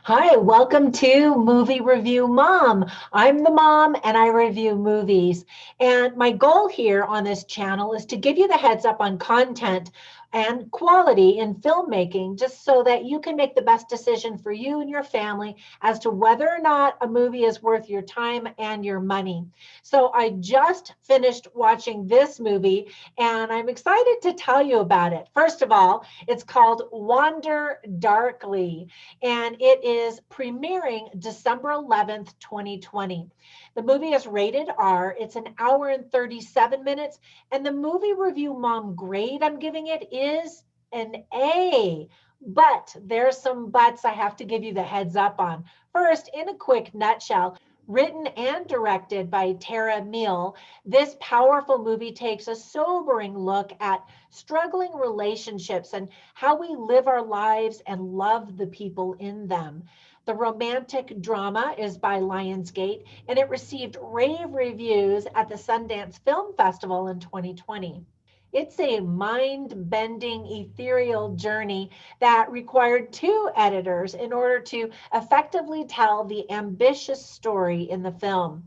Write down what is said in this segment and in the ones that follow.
Hi, welcome to Movie Review Mom. I'm the mom and I review movies. And my goal here on this channel is to give you the heads up on content and quality in filmmaking, just so that you can make the best decision for you and your family as to whether or not a movie is worth your time and your money. So I just finished watching this movie and I'm excited to tell you about it. First of all, it's called Wander Darkly and it is premiering December 11th, 2020. The movie is rated R. It's an hour and 37 minutes, and the movie review mom grade I'm giving it is an A. But there's some buts I have to give you the heads up on. First, in a quick nutshell, written and directed by Tara Meal, this powerful movie takes a sobering look at struggling relationships and how we live our lives and love the people in them. The romantic drama is by Lionsgate, and it received rave reviews at the Sundance Film Festival in 2020. It's a mind bending, ethereal journey that required two editors in order to effectively tell the ambitious story in the film.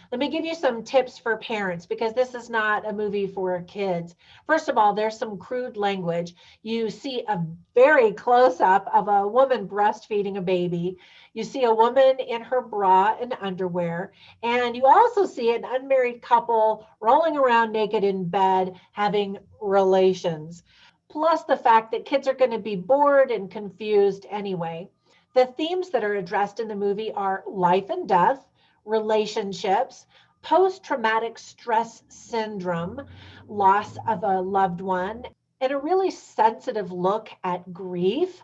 Let me give you some tips for parents because this is not a movie for kids. First of all, there's some crude language. You see a very close up of a woman breastfeeding a baby. You see a woman in her bra and underwear. And you also see an unmarried couple rolling around naked in bed having relations. Plus, the fact that kids are going to be bored and confused anyway. The themes that are addressed in the movie are life and death, relationships, post traumatic stress syndrome, loss of a loved one, and a really sensitive look at grief,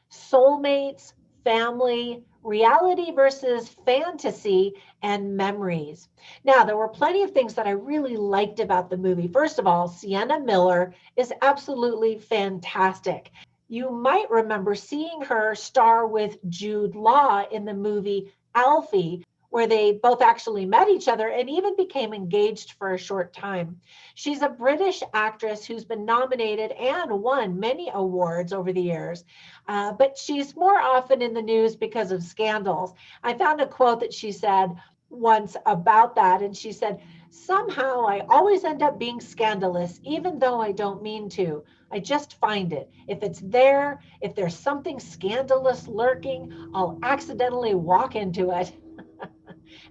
soulmates, family, reality versus fantasy, and memories. Now, there were plenty of things that I really liked about the movie. First of all, Sienna Miller is absolutely fantastic. You might remember seeing her star with Jude Law in the movie Alfie, where they both actually met each other and even became engaged for a short time. She's a British actress who's been nominated and won many awards over the years, but she's more often in the news because of scandals. I found a quote that she said once about that, and she said, "Somehow I always end up being scandalous, even though I don't mean to. I just find it. If it's there, if there's something scandalous lurking, I'll accidentally walk into it."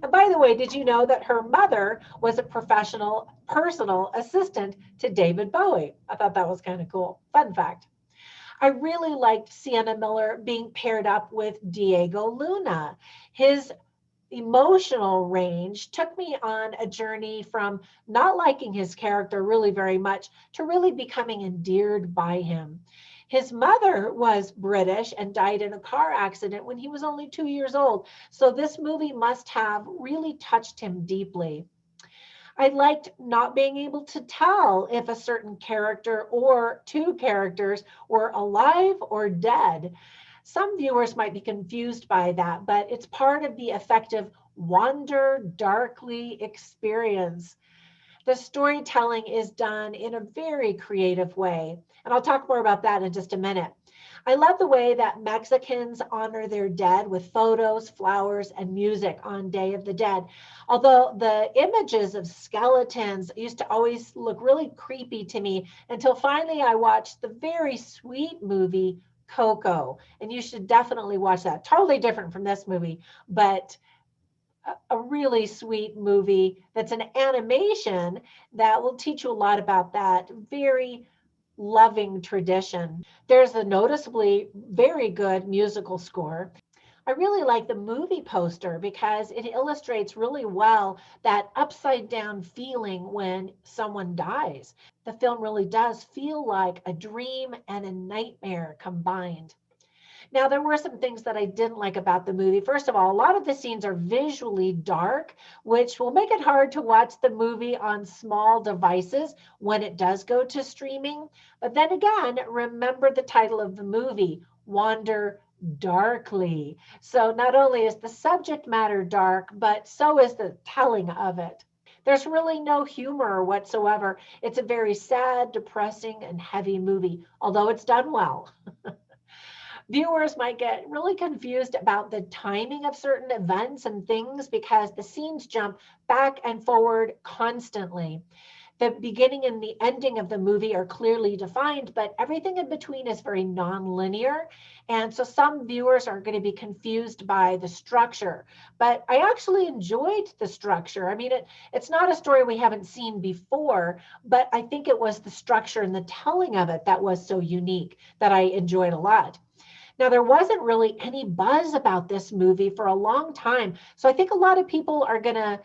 And by the way, did you know that her mother was a professional personal assistant to David Bowie? I thought that was kind of cool. Fun fact. I really liked Sienna Miller being paired up with Diego Luna. His emotional range took me on a journey from not liking his character really very much to really becoming endeared by him. His mother was British and died in a car accident when he was only 2 years old. So this movie must have really touched him deeply. I liked not being able to tell if a certain character or two characters were alive or dead. Some viewers might be confused by that, but it's part of the effective wander darkly experience. The storytelling is done in a very creative way, and I'll talk more about that in just a minute. I love the way that Mexicans honor their dead with photos, flowers, and music on Day of the Dead. Although the images of skeletons used to always look really creepy to me until finally I watched the very sweet movie Coco. And you should definitely watch that. Totally different from this movie, but a really sweet movie that's an animation that will teach you a lot about that very loving tradition. There's a noticeably very good musical score. I really like the movie poster because it illustrates really well that upside down feeling when someone dies. The film really does feel like a dream and a nightmare combined. Now, there were some things that I didn't like about the movie. First of all, a lot of the scenes are visually dark, which will make it hard to watch the movie on small devices when it does go to streaming. But then again, remember the title of the movie, Wander Darkly. So not only is the subject matter dark, but so is the telling of it. There's really no humor whatsoever. It's a very sad, depressing, and heavy movie, although it's done well. Viewers might get really confused about the timing of certain events and things because the scenes jump back and forward constantly. The beginning and the ending of the movie are clearly defined, but everything in between is very non-linear. And so some viewers are going to be confused by the structure. But I actually enjoyed the structure. I mean, it's not a story we haven't seen before, but I think it was the structure and the telling of it that was so unique that I enjoyed a lot. Now, there wasn't really any buzz about this movie for a long time. So I think a lot of people are going to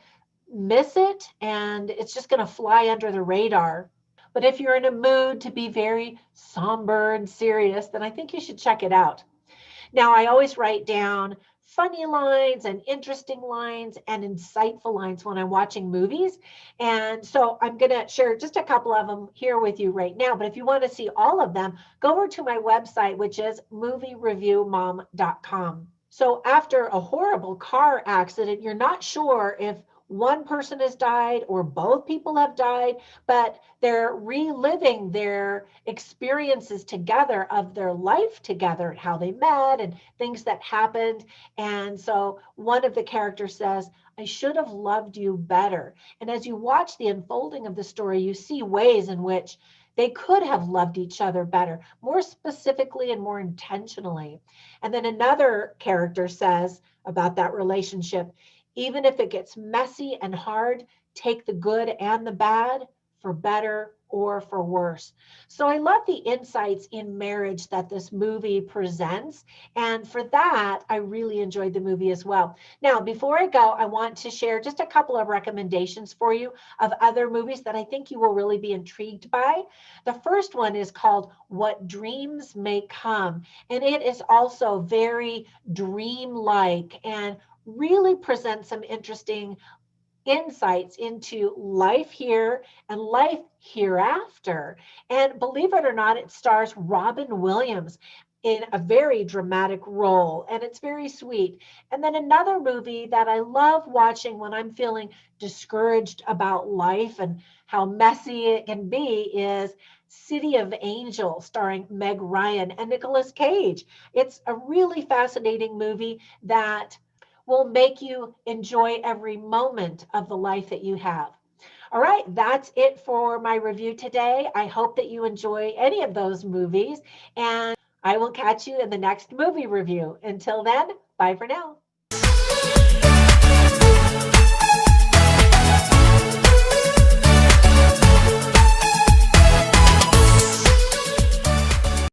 miss it and it's just going to fly under the radar. But if you're in a mood to be very somber and serious, then I think you should check it out. Now, I always write down funny lines and interesting lines and insightful lines when I'm watching movies. And so I'm going to share just a couple of them here with you right now. But if you want to see all of them, go over to my website, which is moviereviewmom.com. So after a horrible car accident, you're not sure if one person has died or both people have died, but they're reliving their experiences together of their life together, how they met and things that happened. And so one of the characters says, I should have loved you better. And as you watch the unfolding of the story, you see ways in which they could have loved each other better, more specifically and more intentionally. And then another character says about that relationship, even if it gets messy and hard, take the good and the bad for better or for worse. So I love the insights in marriage that this movie presents. And for that, I really enjoyed the movie as well. Now, before I go, I want to share just a couple of recommendations for you of other movies that I think you will really be intrigued by. The first one is called What Dreams May Come. And it is also very dreamlike and really presents some interesting insights into life here and life hereafter. And believe it or not, it stars Robin Williams in a very dramatic role, and it's very sweet. And then another movie that I love watching when I'm feeling discouraged about life and how messy it can be is City of Angels, starring Meg Ryan and Nicolas Cage. It's a really fascinating movie that will make you enjoy every moment of the life that you have. All right, that's it for my review today. I hope that you enjoy any of those movies, and I will catch you in the next movie review. Until then, bye for now.